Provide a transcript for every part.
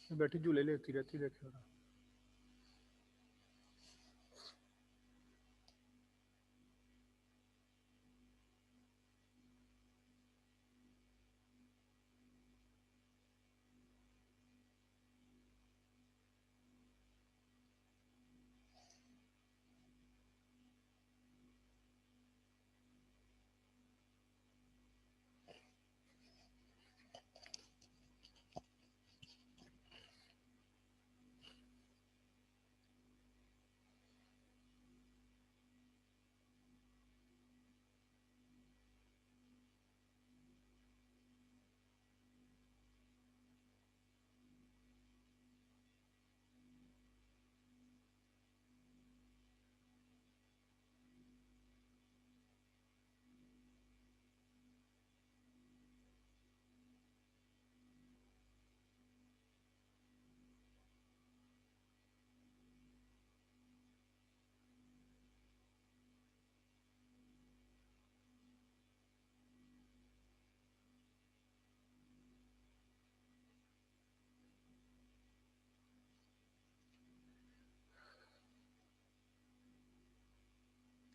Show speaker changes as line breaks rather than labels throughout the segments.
بیٹھی جھولے لیتی رہتی دیکھے گا.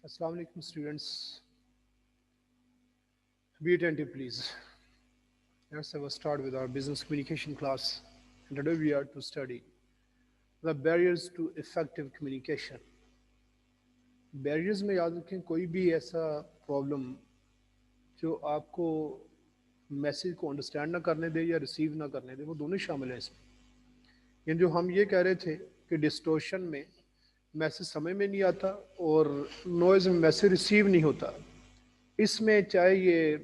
السلام علیکم students. Be attentive, please. Let's have a start with our business communication class. And today we are to study the barriers to effective communication. Barriers میں یاد رکھیں کوئی بھی ایسا پرابلم جو آپ کو میسیج کو انڈرسٹینڈ نہ کرنے دے یا ریسیو نہ کرنے دے، وہ دونوں شامل ہیں اس میں. یعنی جو ہم یہ کہہ رہے تھے کہ ڈسٹورشن میں میسیج سمجھ میں نہیں آتا اور نوائز میں میسیج ریسیو نہیں ہوتا، اس میں چاہے یہ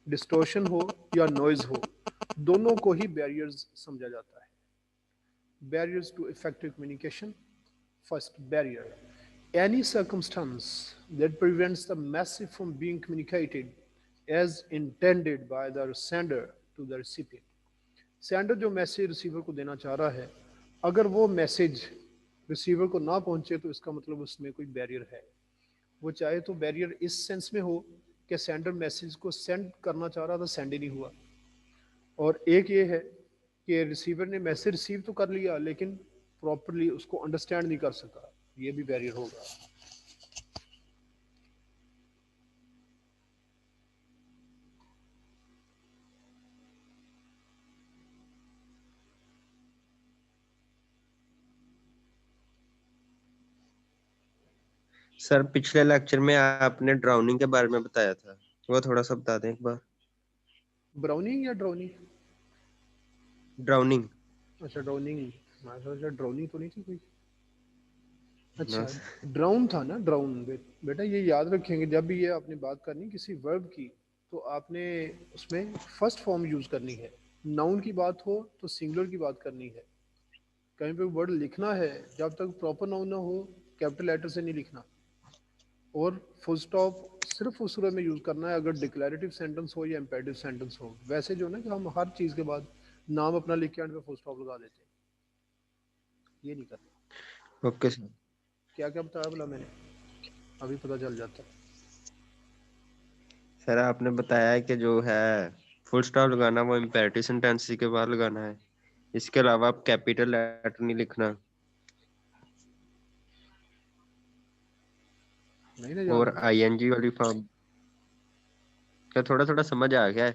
ڈسٹورشن ہو یا نوائز ہو، دونوں کو ہی بیریئرز سمجھا جاتا ہے. Barriers to effective communication. First barrier: any circumstance that prevents the message from being communicated as intended by the sender to the recipient. Sender جو میسیج ریسیور کو دینا چاہ رہا ہے، اگر وہ میسیج ریسیور کو نہ پہنچے تو اس کا مطلب اس میں کوئی بیریئر ہے. وہ چاہے تو بیریئر اس سینس میں ہو کہ سینڈر میسیج کو سینڈ کرنا چاہ رہا تھا، سینڈ ہی نہیں ہوا، اور ایک یہ ہے کہ ریسیور نے میسیج ریسیو تو کر لیا لیکن پراپرلی اس کو انڈرسٹینڈ نہیں کر سکا، یہ بھی بیریئر ہوگا.
سر پچھلے لیکچر میں آپ نے ڈراؤننگ کے بارے میں بتایا تھا، وہ تھوڑا سا بتا دیں ایک بار.
براؤننگ یا ڈرونی؟
ڈراؤننگ.
اچھا ڈروننگ، میں سوچا ڈرونی تو نہیں تھی کوئی. اچھا
بس.
ڈراؤن تھا نا، ڈراؤن. بیٹا یہ یاد رکھیں گے جب بھی یہ آپ نے بات کرنی کسی ورب کی تو آپ نے اس میں فرسٹ فارم یوز کرنی ہے. ناؤن کی بات ہو تو سنگولر کی بات کرنی ہے. کہیں پہ ورڈ لکھنا ہے جب تک پراپر ناؤن نہ ہو کیپٹل لیٹر سے نہیں لکھنا، اور فل سٹاپ صرف اس صورت میں یوز کرنا ہے اگر ڈکلیریٹو سینٹنس ہو یا امپیریٹو سینٹنس ہو. ویسے جو نا کہ ہم ہر چیز کے بعد نام اپنا لکھ کے اینڈ پہ فل سٹاپ لگا دیتے ہیں، یہ نہیں کرنا.
Okay sir.
کیا کیا بتایا بلا میں نے، ابھی پتہ چل جاتا ہے.
سر آپ نے بتایا کہ جو ہے فل سٹاپ لگانا وہ امپیریٹو سینٹینس کے بعد لگانا ہے، اس کے علاوہ آپ کیپیٹل لیٹر نہیں لکھنا،
نہیں نا
اور
یاد.
آئی این جی والی فارم کا تھوڑا تھوڑا سمجھ آ گیا ہے.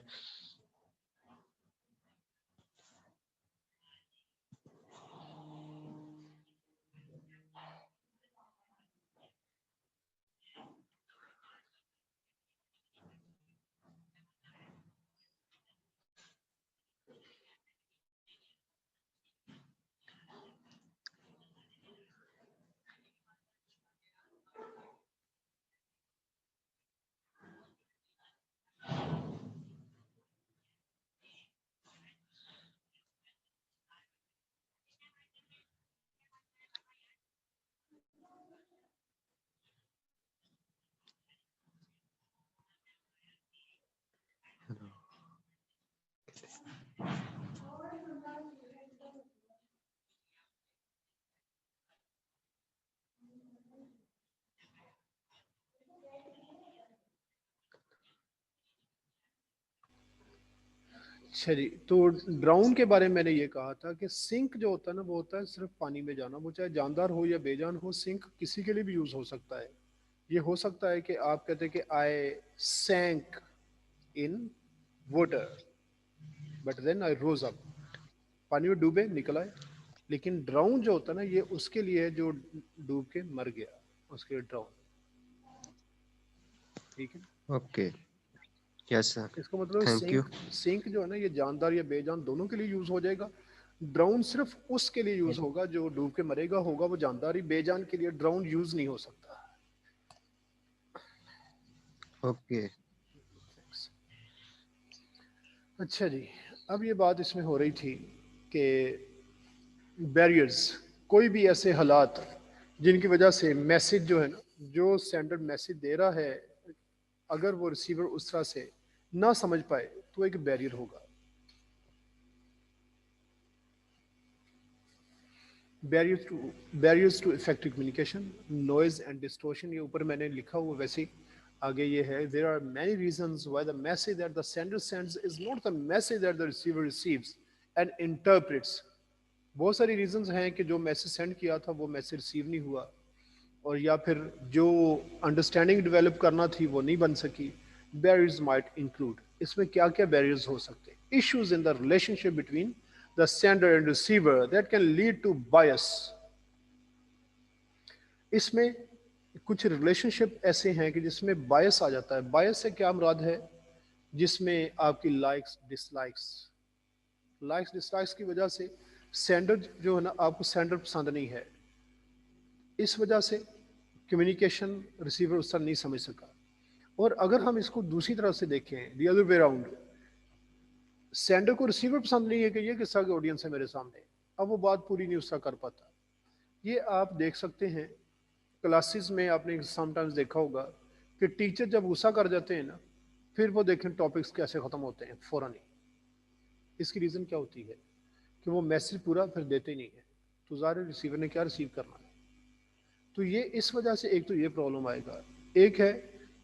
اچھا جی، تو ڈراؤن کے بارے میں نے یہ کہا تھا کہ سنک جو ہوتا ہے نا وہ ہوتا ہے صرف پانی میں جانا، وہ چاہے جاندار ہو یا بے جان ہو، سنک کسی کے لیے بھی یوز ہو سکتا ہے. یہ ہو سکتا ہے کہ آپ کہتے ہیں کہ آئی سینک ان واٹر بٹ دین آئی روز اپ، پانی میں ڈوبے نکل آئے. لیکن ڈراؤن جو ہوتا ہے نا یہ اس کے لیے ہے جو ڈوب کے مر گیا، اس کے لیے ڈراؤن. ٹھیک ہے،
اوکے، یس سر،
اس کا مطلب
تھینک یو.
سینک جو ہے نا یہ جاندار یا بے جان دونوں کے لیے یوز ہو جائے گا. ڈراؤن صرف اس کے لیے یوز ہوگا جو ڈوب کے مرے گا، ہوگا وہ جاندار ہی. بے جان کے لیے ڈراؤن یوز نہیں ہو سکتا.
اوکے،
اچھا جی، اب یہ بات اس میں ہو رہی تھی کہ بیریئرز، کوئی بھی ایسے حالات جن کی وجہ سے میسج جو ہے نا، جو سینڈر میسج دے رہا ہے اگر وہ ریسیور اس طرح سے نہ سمجھ پائے تو ایک بیریئر ہوگا. Barriers to effective communication, noise and distortion, یہ اوپر میں نے لکھا ہوا ویسے آگے یہ ہے. There are many reasons why the message that the sender sends is not the message that the receiver receives and interprets. بہت ساری ریزنز ہیں کہ جو میسج سینڈ کیا تھا وہ میسج ریسیو نہیں ہوا، اور یا پھر جو انڈرسٹینڈنگ ڈیولپ کرنا تھی وہ نہیں بن سکی. بیریئرز مائٹ انکلوڈ، اس میں کیا کیا بیریئرز ہو سکتے ہیں؟ Issues in the relation ship between the sender and receiver that can lead to bias. اس میں کچھ ریلیشن شپ ایسے ہیں کہ جس میں بایس آ جاتا ہے. بایس سے کیا مراد ہے؟ جس میں آپ کی لائکس ڈس لائکس کی وجہ سے سینڈر جو ہے نا آپ کو سینڈر پسند نہیں ہے، اس وجہ سے کمیونیکیشن ریسیور اس طرح نہیں سمجھ سکا. اور اگر ہم اس کو دوسری طرف سے دیکھیں، the other way around, sender کو ریسیور پسند نہیں ہے کہ یہ کس طرح کی آڈینس ہے میرے سامنے، اب وہ بات پوری نہیں اس طرح کر پاتا. یہ آپ دیکھ سکتے ہیں کلاسز میں، آپ نے سم ٹائمز دیکھا ہوگا کہ ٹیچر جب غصہ کر جاتے ہیں نا پھر وہ دیکھیں ٹاپکس کیسے ختم ہوتے ہیں فوراً ہی. اس کی ریزن کیا ہوتی ہے کہ وہ میسج پورا پھر دیتے ہی نہیں ہے، تو ظاہر ریسیور نے کیا ریسیو کرنا ہے. تو یہ اس وجہ سے ایک تو یہ پرابلم آئے گا. ایک ہے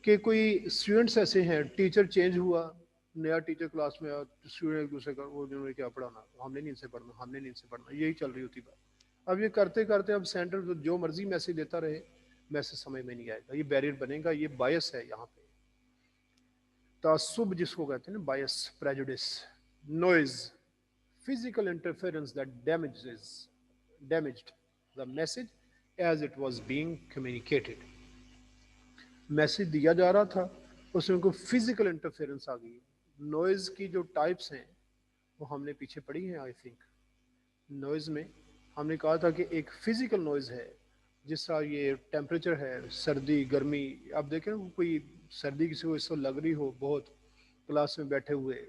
کہ کوئی اسٹوڈنٹس ایسے ہیں، ٹیچر چینج ہوا، نیا ٹیچر کلاس میں آیا، اسٹوڈنٹ ایک دوسرے کا وہ جنہوں نے کیا پڑھانا، ہم نے نہیں ان سے پڑھنا، ہم نے نہیں ان سے پڑھنا، یہی چل رہی ہوتی بات. اب یہ کرتے کرتے اب سینٹر جو مرضی میسج دیتا رہے، میسج سمجھ میں نہیں آئے گا. یہ بیریئر بنے گا، یہ بایس ہے یہاں پہ. تعصب جس کو کہتے ہیں نا، bias, prejudice. Noise, physical interference that damaged the message as it was being communicated. Message دیا جا رہا تھا، اس میں کوئی فزیکل انٹرفیئرنس آ گئی. نوائز کی جو ٹائپس ہیں وہ ہم نے پیچھے پڑھی ہیں. آئی تھنک نوائز میں ہم نے کہا تھا کہ ایک فزیکل نوائز ہے، جس طرح یہ ٹیمپریچر ہے، سردی گرمی. آپ دیکھیں کوئی سردی کسی کو اس کو لگ رہی ہو بہت، کلاس میں بیٹھے ہوئے،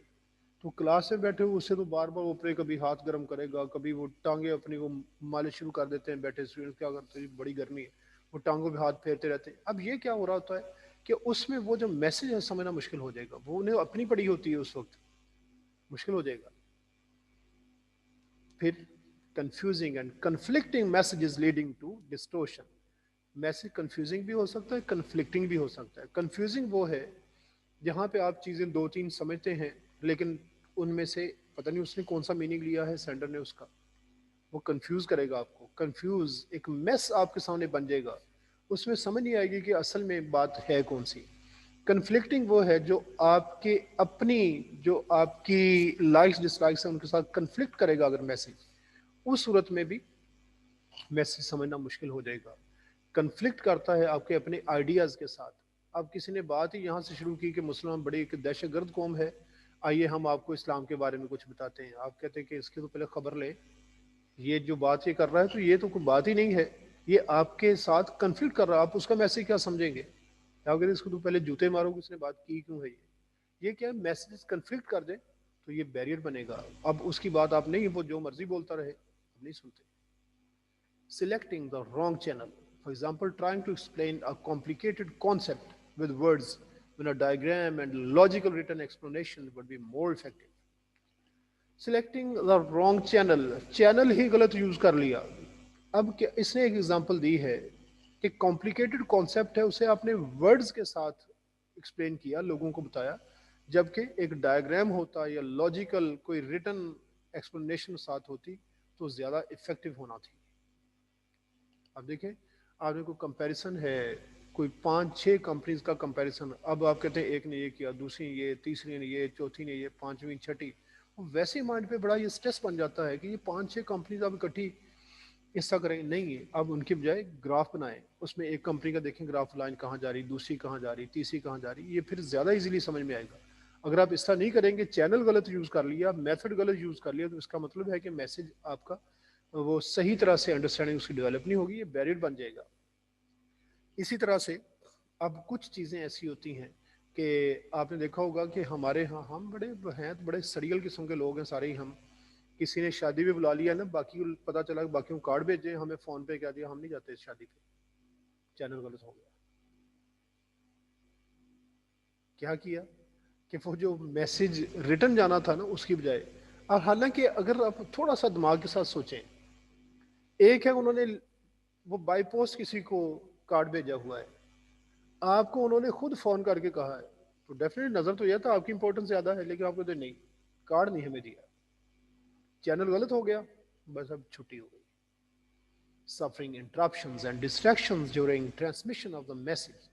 تو کلاس میں بیٹھے ہوئے اس سے تو بار بار اوپرے کبھی ہاتھ گرم کرے گا، کبھی وہ ٹانگیں اپنی وہ مالش شروع کر دیتے ہیں. بیٹھے اسٹوڈنٹ کیا کرتے ہیں، بڑی گرمی ہے، وہ ٹانگوں پہ ہاتھ پھیرتے رہتے ہیں. اب یہ کیا ہو رہا ہوتا ہے کہ اس میں وہ جو میسج ہے سمجھنا مشکل ہو جائے گا. وہ انہیں اپنی پڑی ہوتی ہے، اس وقت مشکل ہو جائے گا. پھر confusing and conflicting messages leading to distortion. Message confusing بھی ہو سکتا ہے، کنفلکٹنگ بھی ہو سکتا ہے. کنفیوزنگ وہ ہے جہاں پہ آپ چیزیں دو تین سمجھتے ہیں لیکن ان میں سے پتہ نہیں اس نے کون سا میننگ لیا ہے سینڈر نے اس کا، وہ کنفیوز کرے گا آپ کو. کنفیوز ایک میس آپ کے سامنے بن جائے گا، اس میں سمجھ نہیں آئے گی کہ اصل میں بات ہے کون سی. کنفلکٹنگ وہ ہے جو آپ کے اپنی جو آپ کی لائکس ڈس لائکس ہیں ان کے ساتھ کنفلکٹ کرے گا. اگر میسج اس صورت میں بھی میسج سمجھنا مشکل ہو جائے گا. کنفلکٹ کرتا ہے آپ کے اپنے آئیڈیاز کے ساتھ. اب کسی نے بات ہی یہاں سے شروع کی کہ مسلمان بڑی ایک دہشت گرد قوم ہے، آئیے ہم آپ کو اسلام کے بارے میں کچھ بتاتے ہیں. آپ کہتے ہیں کہ اس کی تو پہلے خبر لیں، یہ جو بات یہ کر رہا ہے تو یہ تو کوئی بات ہی نہیں ہے، یہ آپ کے ساتھ کنفلکٹ کر رہا ہے. آپ اس کا میسج کیا سمجھیں گے؟ اگر اس کو تو پہلے جوتے مارو کہ اس نے بات کی کیوں ہے. یہ کیا میسج کنفلکٹ کر دیں تو یہ بیریئر بنے گا. اب اس کی بات آپ نہیں، وہ جو مرضی بولتا رہے، آپ نہیں سنتے. Selecting the wrong channel. For example, trying to explain a complicated concept with words when a diagram and logical written explanation would be more effective. Selecting the wrong channel. Channel ہی غلط یوز کر لیا. اب کیا اس نے ایک example دی ہے کہ کمپلیکیٹڈ کانسیپٹ ہے، اسے آپ نے ورڈز کے ساتھ ایکسپلین کیا، لوگوں کو بتایا. جبکہ ایک ڈائیگرام ہوتا یا لاجیکل کوئی ریٹن ایکسپلینیشن ساتھ ہوتی تو زیادہ افیکٹو ہونا تھی. اب دیکھیں آپ نے کوئی کمپیریسن ہے، کوئی 5-6 کمپنیز کا کمپیریسن، اب آپ کہتے ہیں ایک نے یہ کیا، دوسری یہ، تیسری نے یہ، چوتھی نے یہ، پانچویں چھٹی، ویسے مائنڈ پہ بڑا یہ سٹریس بن جاتا ہے کہ یہ 5-6 کمپنیز اب اکٹھی حصہ کریں. نہیں ہے، اب ان کی بجائے گراف بنائیں، اس میں ایک کمپنی کا دیکھیں گراف لائن کہاں جا رہی، دوسری کہاں جا رہی، تیسری کہاں جا رہی، یہ پھر زیادہ ایزیلی سمجھ میں آئے گا. اگر آپ اس طرح نہیں کریں گے، چینل غلط یوز کر لیا، میتھڈ غلط یوز کر لیا، تو اس کا مطلب ہے کہ میسج آپ کا وہ صحیح طرح سے انڈرسٹینڈنگ اس کی ڈیولپ نہیں ہوگی، یہ بیریئر بن جائے گا. اسی طرح سے اب کچھ چیزیں ایسی ہوتی ہیں کہ آپ نے دیکھا ہوگا کہ ہمارے ہاں ہم بڑے ہیں، بڑے سڑیل قسم کے لوگ ہیں سارے ہی. ہم کسی نے شادی بھی بلا لیا نا، باقی پتہ چلا کہ باقیوں کارڈ بھیجے، ہمیں فون پہ کہہ دیا ہم نہیں جاتے اس شادی پہ، چینل غلط ہو گیا. کیا کیا کہ وہ جو میسج ریٹن جانا تھا نا اس کی بجائے، اور حالانکہ اگر آپ تھوڑا سا دماغ کے ساتھ سوچیں، ایک ہے انہوں نے وہ بائی پوسٹ کسی کو کارڈ بھیجا ہوا ہے، آپ کو انہوں نے خود فون کر کے کہا ہے، تو ڈیفینیٹ نظر تو یہ تھا آپ کی امپورٹنس زیادہ ہے، لیکن آپ کو تو نہیں، کارڈ نہیں ہمیں دیا، چینل غلط ہو گیا، بس اب چھٹی ہو گئی. Suffering interruptions and distractions during transmission of the message.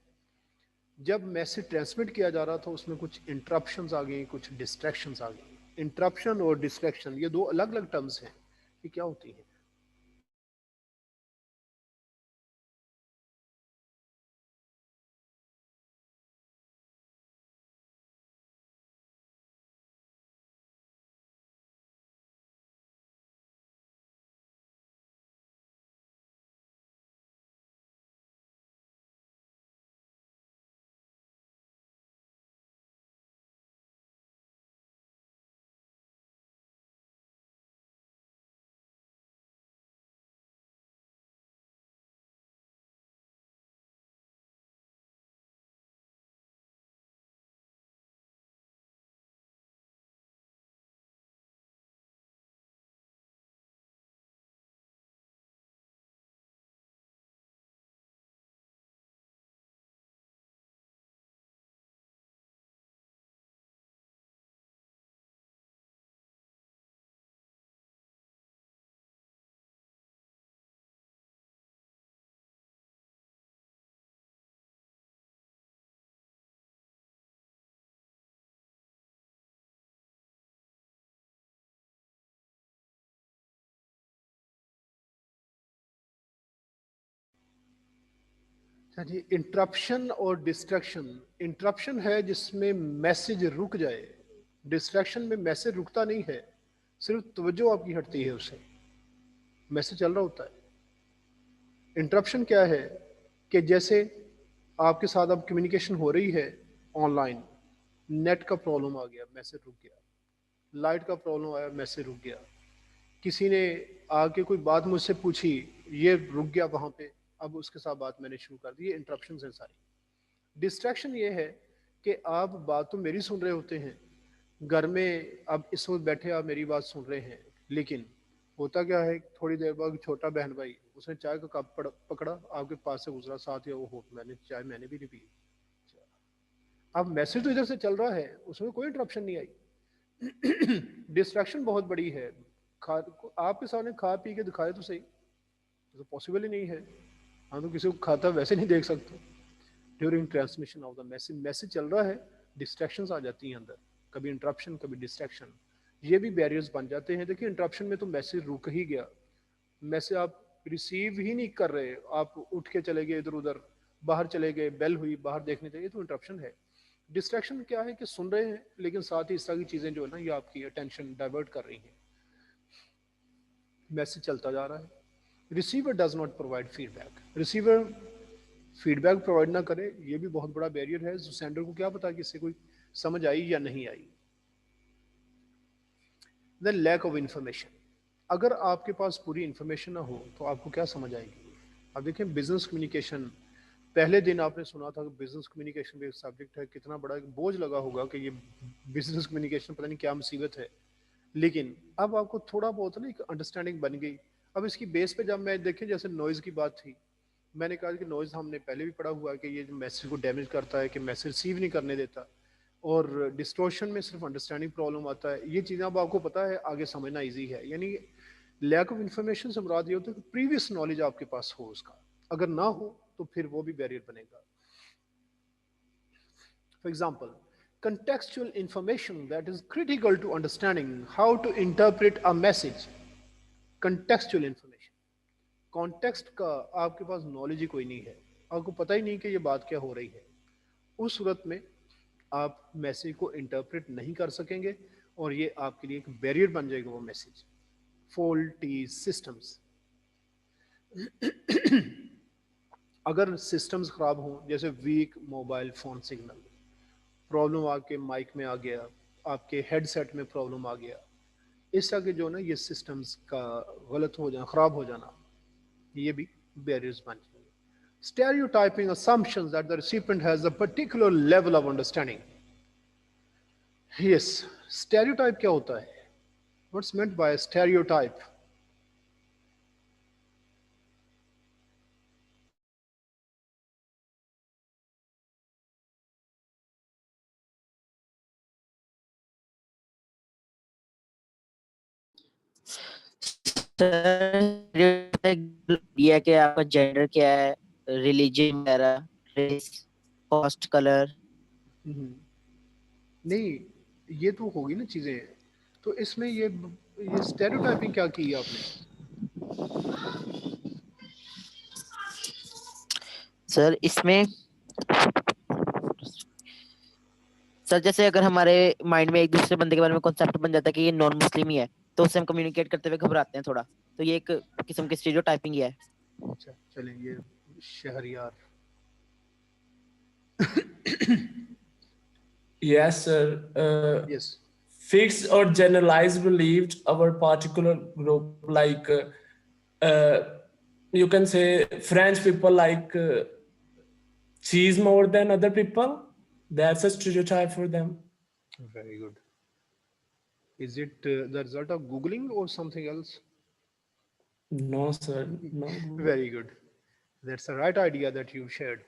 جب میسج ٹرانسمٹ کیا جا رہا تھا اس میں کچھ انٹرپشنز آ گئی، کچھ ڈسٹریکشنز آ گئی. انٹرپشن اور ڈسٹریکشن یہ دو الگ الگ ٹرمز ہیں، یہ کیا ہوتی ہیں؟ جی انٹرپشن اور ڈسٹریکشن، انٹرپشن ہے جس میں میسج رک جائے، ڈسٹریکشن میں میسج رکتا نہیں ہے، صرف توجہ آپ کی ہٹتی ہے، اسے میسج چل رہا ہوتا ہے. انٹرپشن کیا ہے کہ جیسے آپ کے ساتھ اب کمیونیکیشن ہو رہی ہے آن لائن، نیٹ کا پرابلم آ گیا، میسج رک گیا، لائٹ کا پرابلم آیا، میسج رک گیا، کسی نے آ کے کوئی بات مجھ سے پوچھی، یہ رک گیا وہاں پہ، اب اس کے ساتھ بات میں نے شروع کر دی. یہ انٹرپشنز ہیں ساری. ڈسٹریکشن یہ ہے کہ آپ بات تو میری سن رہے ہوتے ہیں گھر میں، اب اس وقت بیٹھے آپ میری بات سن رہے ہیں، لیکن ہوتا کیا ہے تھوڑی دیر بعد چھوٹا بہن بھائی اس نے چائے کا کپ پکڑا آپ کے پاس سے گزرا، ساتھ یا وہ ہو میں نے چائے میں نے بھی نہیں پی. اب میسج تو ادھر سے چل رہا ہے، اس میں کوئی انٹرپشن نہیں آئی. ڈسٹریکشن بہت بڑی ہے. آپ کے سامنے کھا پی کے دکھائے تو صحیح، تو پاسبل ہی نہیں ہے، ہم تو کسی کو کھاتا ویسے نہیں دیکھ سکتے. During transmission of the message, message چل رہا ہے، ڈسٹریکشنز آ جاتی ہیں اندر، کبھی انٹرپشن کبھی ڈسٹریکشن، یہ بھی بیریئرز بن جاتے ہیں. دیکھیں انٹرپشن میں تو میسج رک ہی گیا، میسج آپ ریسیو ہی نہیں کر رہے، آپ اٹھ کے چلے گئے ادھر ادھر، باہر چلے گئے، بیل ہوئی باہر دیکھنے چاہیے، تو انٹرپشن ہے. ڈسٹریکشن کیا ہے کہ سن رہے ہیں لیکن ساتھ ہی اس طرح کی چیزیں جو ہے نا یہ آپ کی اٹینشن ڈائیورٹ کر رہی ہیں، میسج چلتا جا رہا ہے. Receiver does not provide feedback, receiver feedback provide نہ کرے، یہ بھی بہت بڑا بیریئر ہے. سینڈر کو کیا پتا کہ اس سے کوئی سمجھ آئی یا نہیں آئی. دین لیک آف انفارمیشن، اگر آپ کے پاس پوری انفارمیشن نہ ہو تو آپ کو کیا سمجھ آئے گی. اب دیکھیں بزنس کمیونیکیشن، پہلے دن آپ نے سنا تھا کہ بزنس کمیونیکیشن بھی ایک سبجیکٹ ہے، کتنا بڑا ایک بوجھ لگا ہوگا کہ یہ بزنس کمیونیکیشن پتہ نہیں کیا مصیبت ہے، لیکن اب آپ کو تھوڑا بہت نا ایک انڈرسٹینڈنگ بن گئی. اب اس کی بیس پہ جب میں دیکھیں جیسے نوائز کی بات تھی، میں نے کہا کہ نوائز ہم نے پہلے بھی پڑھا ہوا ہے کہ یہ جو میسج کو ڈیمیج کرتا ہے، کہ میسج ریسیو نہیں کرنے دیتا، اور ڈسٹورشن میں صرف انڈرسٹینڈنگ پرابلم آتا ہے. یہ چیزیں اب آپ کو پتہ ہے, آگے سمجھنا ایزی ہے. یعنی لیک آف انفارمیشن سے مراد یہ ہوتا ہے کہ پریویس نالج آپ کے پاس ہو اس کا, اگر نہ ہو تو پھر وہ بھی بیریئر بنے گا. For example, contextual information that is critical to understanding how to interpret a message. Contextual information. Context کا آپ کے پاس نالج ہی کوئی نہیں ہے, آپ کو پتہ ہی نہیں کہ یہ بات کیا ہو رہی ہے, اس صورت میں آپ میسیج کو انٹرپریٹ نہیں کر سکیں گے اور یہ آپ کے لیے ایک بیریئر بن جائے گا وہ میسیج. فولٹی سسٹمز, اگر سسٹمز خراب ہوں, جیسے weak mobile phone signal, problem آپ کے مائک میں آ گیا, آپ کے ہیڈ سیٹ میں پرابلم آ گیا, اس طرح کے جو نا یہ سسٹمز کا غلط ہو جانا, خراب ہو جانا, یہ بھی بیریئرز بن جائیں گے. Stereotyping assumptions that the recipient has a particular level of understanding. Yes, stereotype کیا ہوتا ہے? What's meant by a stereotype?
یہ کہ آپ کا جینڈر کیا ہے, ریلیجن وغیرہ, ریس, کاسٹ, کلر.
نہیں, یہ تو ہوگی نا چیزیں. تو اس میں یہ اسٹیریوٹائپنگ کیا کی آپ نے؟
سر اس میں سر جیسے اگر ہمارے مائنڈ میں ایک دوسرے بندے کے بارے میں کانسیپٹ بن جاتا ہے کہ یہ نان مسلم ہی ہے, تو اس سے ہم کمیونیکیٹ کرتے ہوئے گھبراتے ہیں تھوڑا, تو یہ ایک قسم کی اسٹیریوٹائپنگ ہی ہے.
اچھا چلیں, یہ Shahryar.
Yes, sir.
Yes,
Fixed or generalized believed our particular group, like uh, you can say French people like cheese more than other people. That's a stereotype for them.
very good. Is it the result of Googling or something else?
No, sir. No.
Very good. That's the right idea that you shared.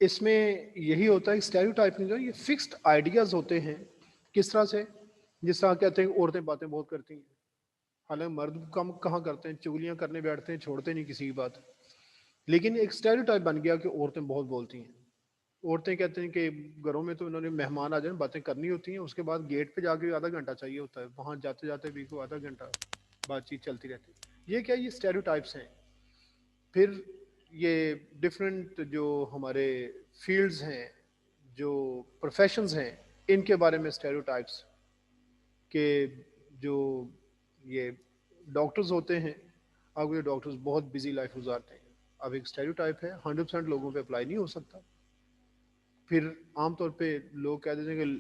اس میں یہی ہوتا ہے کہ stereotyping جو ہے یہ fixed ideas ہوتے ہیں. کس طرح سے؟ جس طرح کہتے ہیں عورتیں باتیں بہت کرتی ہیں, حالانکہ مرد کم کہاں کرتے ہیں, چگلیاں کرنے بیٹھتے ہیں, چھوڑتے نہیں کسی کی بات. لیکن ایک اسٹیریوٹائپ بن گیا کہ عورتیں بہت بولتی ہیں. عورتیں کہتے ہیں کہ گھروں میں تو انہوں نے مہمان آ جائیں باتیں کرنی ہوتی ہیں, اس کے بعد گیٹ پہ جا کے آدھا گھنٹہ چاہیے ہوتا ہے, وہاں جاتے جاتے بھی کو آدھا گھنٹہ بات چیت چلتی رہتی ہے. یہ کیا, یہ اسٹیریوٹائپس ہیں. پھر یہ ڈفرینٹ جو ہمارے فیلڈز ہیں, جو پروفیشنز ہیں, ان کے بارے میں اسٹیریوٹائپس, کہ جو یہ ڈاکٹرز ہوتے ہیں, آپ کو یہ ڈاکٹرز بہت بزی لائف گزارتے ہیں. اب ایک اسٹیریوٹائپ ہے, 100% لوگوں پہ اپلائی نہیں ہو سکتا. پھر عام طور پہ لوگ کہہ دیتے ہیں کہ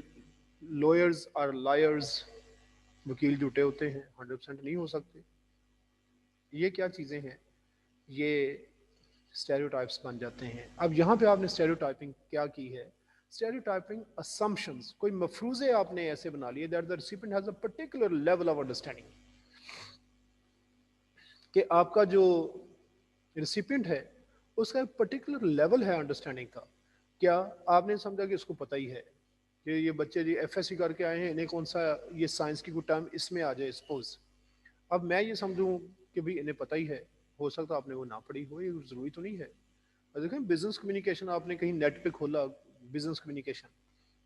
لوئرز اور لائرز, وکیل جھوٹے ہوتے ہیں, 100% نہیں ہو سکتے. یہ کیا چیزیں ہیں, یہ اسٹیریوٹائپس بن جاتے ہیں. اب یہاں پہ آپ نے اسٹیریوٹائپنگ کیا کی ہے؟ اسٹیریوٹائپنگ اسمپشنز, کوئی مفروضے آپ نے ایسے بنا لیے that the recipient has a particular level of understanding, کہ آپ کا جو ریسیپینٹ ہے اس کا ایک پرٹیکولر لیول ہے انڈرسٹینڈنگ کا. کیا آپ نے سمجھا کہ اس کو پتہ ہی ہے کہ یہ بچے جی ایف ایس سی کر کے آئے ہیں, انہیں کون سا یہ سائنس کی کوئی ٹرم اس میں آ جائے سپوز. اب میں یہ سمجھوں کہ بھئی انہیں پتہ ہی ہے, ہو سکتا آپ نے وہ نہ پڑھی ہو, یہ ضروری تو نہیں ہے. دیکھیں بزنس کمیونیکیشن آپ نے کہیں نیٹ پہ کھولا, بزنس کمیونیکیشن,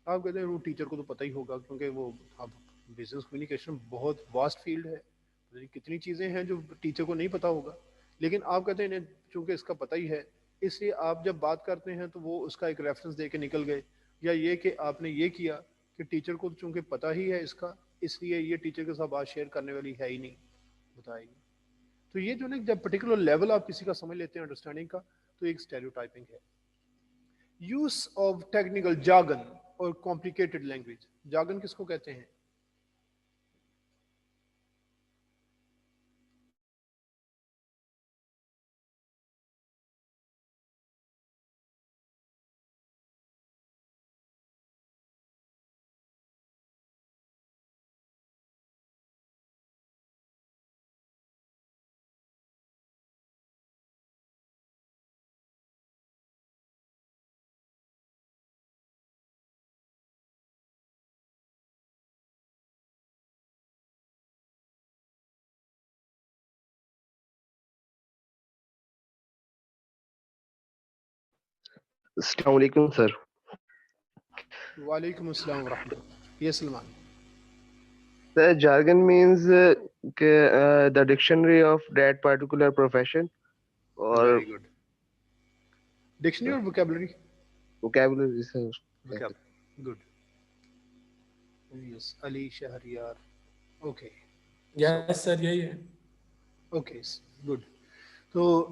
آپ کہتے ہیں وہ ٹیچر کو تو پتہ ہی ہوگا, کیونکہ وہ اب بزنس کمیونیکیشن بہت واسٹ فیلڈ ہے, کتنی چیزیں ہیں جو ٹیچر کو نہیں پتہ ہوگا. لیکن آپ کہتے ہیں انہیں چونکہ اس کا پتہ ہی ہے, اس لیے آپ جب بات کرتے ہیں تو وہ اس کا ایک ریفرنس دے کے نکل گئے. یا یہ کہ آپ نے یہ کیا کہ ٹیچر کو چونکہ پتہ ہی ہے اس کا, اس لیے یہ ٹیچر کے ساتھ بات شیئر کرنے والی ہے ہی نہیں, بتائے گی. تو یہ جو نا جب پرٹیکولر لیول آپ کسی کا سمجھ لیتے ہیں انڈرسٹینڈنگ کا, تو ایک اسٹیریوٹائپنگ ہے. یوز آف ٹیکنیکل جارگن اور کمپلیکیٹڈ لینگویج. جارگن کس کو کہتے ہیں؟
السلام علیکم سر.
وعلیکم السلام ورحمۃ اللہ. یہ Salman.
Sir, jargon means the dictionary of that particular profession or
very good. Dictionary اور ووکیبلری.
vocabulary, sir.
گڈ. یس علی شہریار. اوکے
یس سر یہی ہے.
Okay good. تو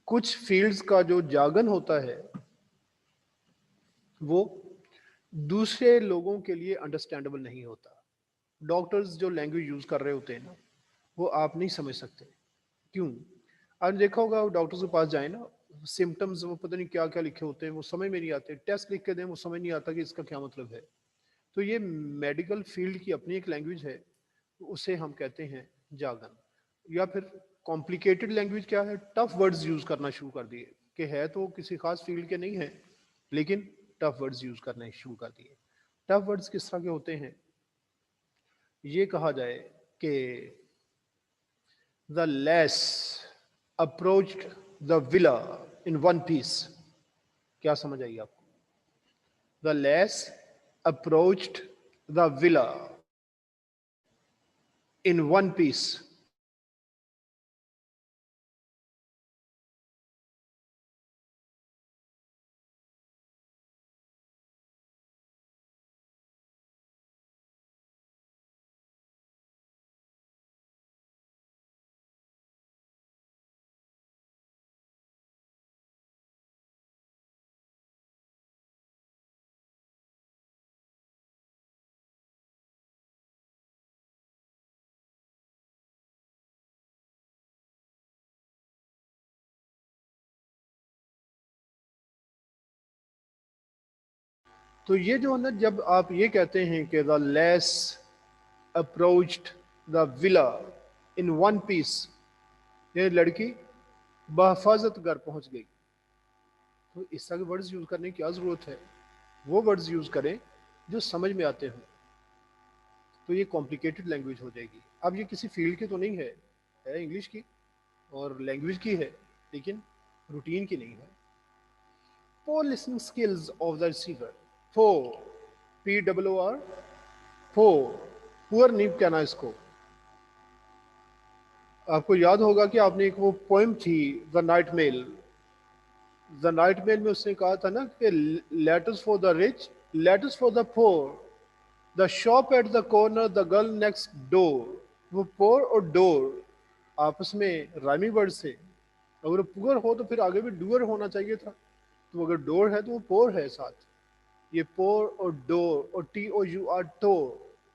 کچھ فیلڈز کا جو جاگن ہوتا ہے وہ دوسرے لوگوں کے لیے انڈرسٹینڈیبل نہیں ہوتا. ڈاکٹرز جو لینگویج یوز کر رہے ہوتے ہیں نا وہ آپ نہیں سمجھ سکتے. کیوں؟ آپ نے دیکھا ہوگا ڈاکٹرز کے پاس جائیں نا, سمٹمز وہ پتہ نہیں کیا کیا لکھے ہوتے ہیں, وہ سمجھ میں نہیں آتے. ٹیسٹ لکھ کے دیں وہ سمجھ نہیں آتا کہ اس کا کیا مطلب ہے. تو یہ میڈیکل فیلڈ کی اپنی ایک لینگویج ہے, اسے ہم کہتے ہیں جاگن. یا پھر کمپلیکیٹڈ لینگویج کیا ہے, ٹف ورڈز یوز کرنا شروع کر دیے, کہ ہے تو کسی خاص فیلڈ کے نہیں ہیں لیکن ٹف ورڈز یوز کرنے شروع کر دیے. ٹف ورڈز کس طرح کے ہوتے ہیں؟ یہ کہا جائے کہ the lass approached the villa in one piece. کیا سمجھ آئی آپ کو؟ the lass approached the villa in one piece. تو یہ جو ہے نا, جب آپ یہ کہتے ہیں کہ the lass approached the villa in one piece, یہ لڑکی بحفاظت گھر پہنچ گئی, تو اس طرح کے ورڈز یوز کرنے کی کیا ضرورت ہے؟ وہ ورڈز یوز کریں جو سمجھ میں آتے ہوں. تو یہ کمپلیکیٹڈ لینگویج ہو جائے گی. اب یہ کسی فیلڈ کی تو نہیں ہے انگلش کی اور لینگویج کی ہے, لیکن روٹین کی نہیں ہے. poor listening skills of the receiver. Poor, P-O-O-R, poor, poor نہیں کہنا اس کو. آپ کو یاد ہوگا کہ آپ نے ایک وہ پوئم تھی The Night Mail. The Night Mail میں اس نے کہا تھا نا کہ letters for the rich, letters for the poor, the shop at the corner, the girl next door. وہ poor اور door آپس میں رائمی ورڈ سے. اگر پور ہو تو پھر آگے بھی ڈور ہونا چاہیے تھا, تو اگر ڈور ہے تو وہ پور ہے ساتھ. یہ پور اور ڈور اور TOUR ٹور,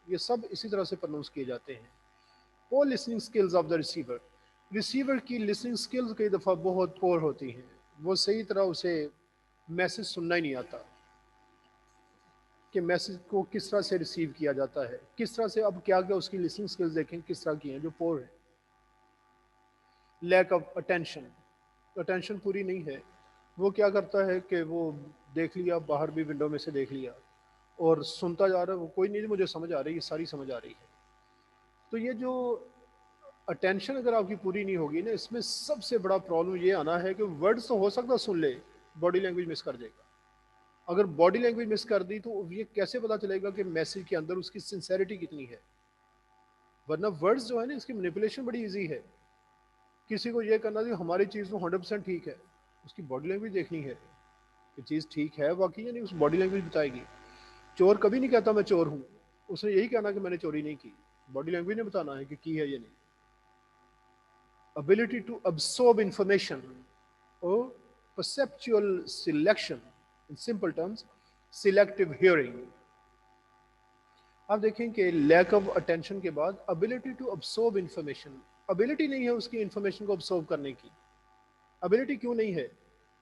یہ سب اسی طرح سے پرناؤنس کیے جاتے ہیں. پور listening skills of the receiver. Receiver کی لسننگ سکلز کئی دفعہ بہت پور ہوتی ہیں, وہ صحیح طرح اسے میسج سننا ہی نہیں آتا کہ میسج کو کس طرح سے ریسیو کیا جاتا ہے, کس طرح سے. اب کیا اس کی لسننگ سکلز دیکھیں کس طرح کی ہیں جو پور ہیں. لیک آف اٹینشن, اٹینشن پوری نہیں ہے. وہ کیا کرتا ہے کہ وہ دیکھ لیا, باہر بھی ونڈو میں سے دیکھ لیا اور سنتا جا رہا ہے, وہ کوئی نہیں مجھے سمجھ آ رہی ہے, ساری سمجھ آ رہی ہے. تو یہ جو اٹینشن اگر آپ کی پوری نہیں ہوگی نا, اس میں سب سے بڑا پرابلم یہ آنا ہے کہ ورڈز تو ہو سکتا سن لے, باڈی لینگویج مس کر جائے گا. اگر باڈی لینگویج مس کر دی تو یہ کیسے پتا چلے گا کہ میسج کے اندر اس کی سنسیریٹی کتنی ہے. ورنہ ورڈز جو ہے نا اس کی مینیپولیشن بڑی ایزی ہے. کسی کو یہ کرنا کہ ہماری چیز تو 100% ٹھیک ہے, اس کی باڈی لینگویج دیکھنی ہے کہ چیز ٹھیک ہے واقعی, یعنی اس باڈی لینگویج بتائے گی. چور کبھی نہیں کہتا میں چور ہوں, اس نے یہی کہنا کہ میں نے چوری نہیں کی. باڈی لینگویج نے بتانا ہے کہ کی ہے یا نہیں. ability to absorb information or perceptual selection, in simple terms selective hearing. آپ دیکھیں کہ لیک آف اٹینشن کے بعد ability to absorb information, ability نہیں ہے اس کی انفارمیشن کو absorb کرنے کی. ability کیوں نہیں ہے؟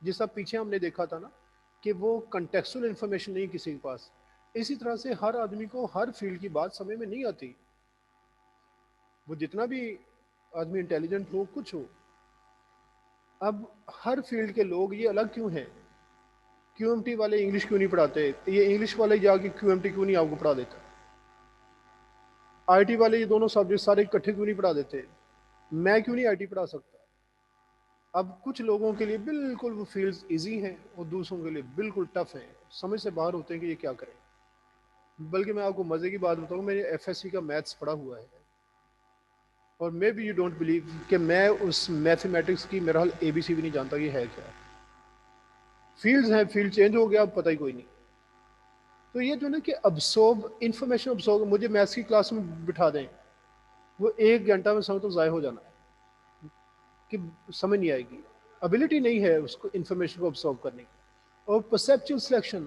جس طرح پیچھے ہم نے دیکھا تھا نا کہ وہ کنٹیکسچل انفارمیشن نہیں کسی کے پاس. اسی طرح سے ہر آدمی کو ہر فیلڈ کی بات سمجھ میں نہیں آتی. وہ جتنا بھی آدمی انٹیلیجنٹ ہو, کچھ ہو, اب ہر فیلڈ کے لوگ یہ الگ کیوں ہیں؟ QMT والے انگلش کیوں نہیں پڑھاتے؟ یہ انگلش والے جا کے QMT کیوں نہیں آپ کو پڑھا دیتا؟ IT والے یہ دونوں سبجیکٹ سارے اکٹھے کیوں نہیں پڑھا دیتے؟ میں کیوں نہیں IT پڑھا سکتا؟ اب کچھ لوگوں کے لیے بالکل وہ فیلڈز ایزی ہیں اور دوسروں کے لیے بالکل ٹف ہیں, سمجھ سے باہر ہوتے ہیں کہ یہ کیا کریں. بلکہ میں آپ کو مزے کی بات بتاؤں, میں نے ایف ایس سی کا میتھس پڑھا ہوا ہے, اور may be you don't believe کہ میں اس میتھمیٹکس کی میرا حال اے بی سی بھی نہیں جانتا یہ ہے کیا. فیلڈز ہیں, فیلڈ چینج ہو گیا, اب پتہ ہی کوئی نہیں. تو یہ جو نا کہ ابسورب انفارمیشن ابسورب, مجھے میتھس کی کلاس میں بٹھا دیں, وہ 1 گھنٹہ میں سمجھ تو ضائع ہو جانا ہے کہ سمجھ نہیں آئے گی, ابیلٹی نہیں ہے اس کو انفارمیشن کو ابسورب کرنے کی. اور پرسیپچل سلیکشن,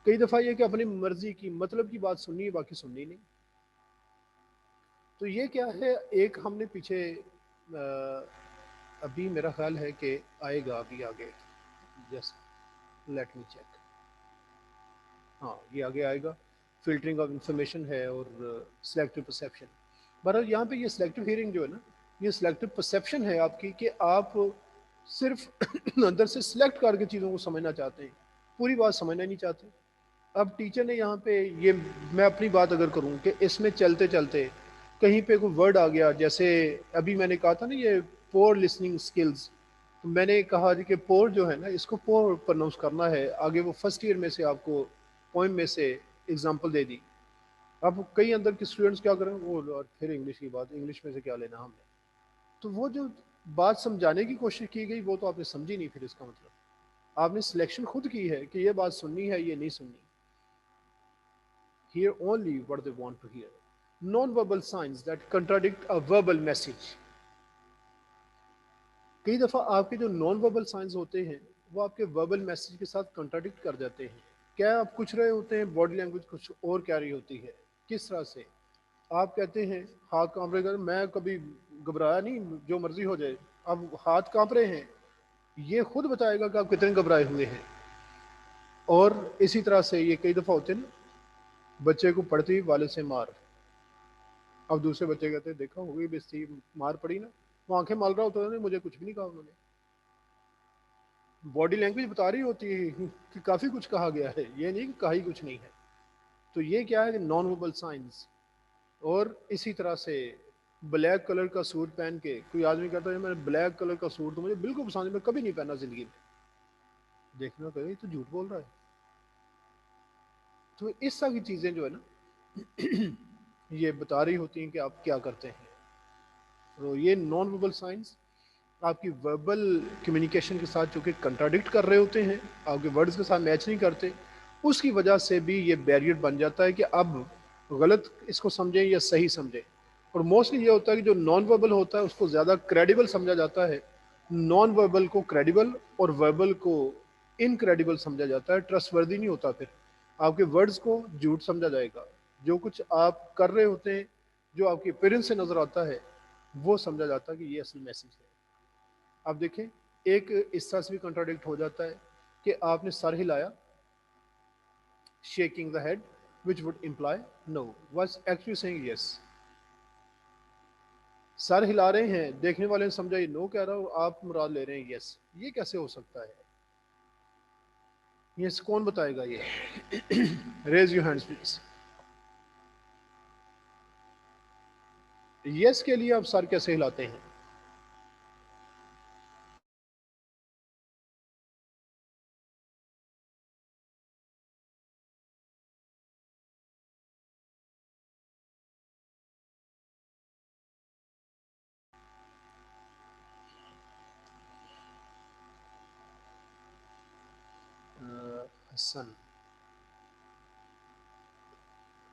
کئی دفعہ یہ کہ اپنی مرضی کی مطلب کی بات سننی ہے, باقی سننی نہیں. تو یہ کیا ہے, ایک ہم نے پیچھے ابھی میرا خیال ہے کہ آئے گا ابھی آگے, جسٹ لیٹ می چیک, ہاں یہ آگے آئے گا. فلٹرنگ آف انفارمیشن ہے اور سلیکٹو پرسیپشن. بہرحال یہاں پہ یہ سلیکٹو ہیئرنگ جو ہے نا, یہ سلیکٹو پرسیپشن ہے آپ کی, کہ آپ صرف اندر سے سلیکٹ کر کے چیزوں کو سمجھنا چاہتے ہیں, پوری بات سمجھنا نہیں چاہتے. اب ٹیچر نے یہاں پہ یہ, میں اپنی بات اگر کروں کہ اس میں چلتے چلتے کہیں پہ کوئی ورڈ آ گیا, جیسے ابھی میں نے کہا تھا نا یہ پور لسننگ سکلز, تو میں نے کہا جی کہ پور جو ہے نا اس کو پور پرناؤنس کرنا ہے. آگے وہ فرسٹ ایئر میں سے آپ کو پوئم میں سے اگزامپل دے دی. اب کئی اندر کے اسٹوڈنٹس کیا کریں, وہ پھر انگلش کی بات, انگلش میں سے کیا لینا ہم نے. تو وہ جو بات سمجھانے کی کوشش کی گئی وہ تو آپ نے سمجھی نہیں. پھر اس کا مطلب آپ نے سلیکشن خود کی ہے کہ یہ بات سننی ہے یہ نہیں سننی. Hear only what they want to hear. Non-verbal signs that contradict a verbal message. کئی دفعہ آپ کے جو نان وربل سائنس ہوتے ہیں وہ آپ کے وربل میسج کے ساتھ کنٹراڈکٹ کر جاتے ہیں. کیا آپ کچھ رہے ہوتے ہیں, باڈی لینگویج کچھ اور کہہ رہی ہوتی ہے. کس طرح سے آپ کہتے ہیں ہاتھ کانپ رہے, میں کبھی گھبرایا نہیں, جو مرضی ہو جائے. اب ہاتھ کانپ رہے ہیں, یہ خود بتائے گا کہ آپ کتنے گھبرائے ہوئے ہیں. اور اسی طرح سے یہ کئی دفعہ ہوتے ہیں نا, بچے کو پڑھتی والد سے مار, اب دوسرے بچے کہتے ہیں دیکھا ہوگی بےزتی, مار پڑی نا, وہ آنکھیں مال رہا ہوتا ہے, مجھے کچھ بھی نہیں کہا انہوں نے. باڈی لینگویج بتا رہی ہوتی ہے کہ کافی کچھ کہا گیا ہے, یہ نہیں کہ کہا ہی کچھ نہیں ہے. تو یہ کیا ہے کہ نان وربل سائنس. اور اسی طرح سے بلیک کلر کا سوٹ پہن کے کوئی آدمی کہتا ہے میں بلیک کلر کا سوٹ تو مجھے بالکل پسند ہے, میں کبھی نہیں پہنا زندگی میں, دیکھنا کہ یہ تو جھوٹ بول رہا ہے. تو اس طرح کی چیزیں جو ہے نا یہ بتا رہی ہوتی ہیں کہ آپ کیا کرتے ہیں. تو یہ نان وربل سائنس آپ کی وربل کمیونیکیشن کے ساتھ چونکہ کنٹراڈکٹ کر رہے ہوتے ہیں, آپ کے ورڈز کے ساتھ میچ نہیں کرتے, اس کی وجہ سے بھی یہ بیریئر بن جاتا ہے کہ اب غلط اس کو سمجھیں یا صحیح سمجھیں. اور موسٹلی یہ ہوتا ہے کہ جو نان وربل ہوتا ہے اس کو زیادہ کریڈیبل سمجھا جاتا ہے, نان وربل کو کریڈیبل اور وربل کو انکریڈیبل سمجھا جاتا ہے, ٹرسٹ وردی نہیں ہوتا. پھر آپ کے ورڈز کو جھوٹ سمجھا جائے گا, جو کچھ آپ کر رہے ہوتے ہیں جو آپ کے اپیرنس سے نظر آتا ہے وہ سمجھا جاتا ہے کہ یہ اصل میسج ہے. آپ دیکھیں ایک اس طرح سے بھی کنٹراڈکٹ ہو جاتا ہے کہ آپ نے سر ہلایا, shaking the head which would imply no was actually saying yes. سر ہلا رہے ہیں, دیکھنے والے نے سمجھا یہ نو کہہ رہا اور آپ مراد لے رہے ہیں یس. یہ کیسے ہو سکتا ہے؟ یہ کون بتائے گا یہ؟ Raise your hands please. Yes کے لیے آپ سر کیسے ہلاتے ہیں؟ حسن,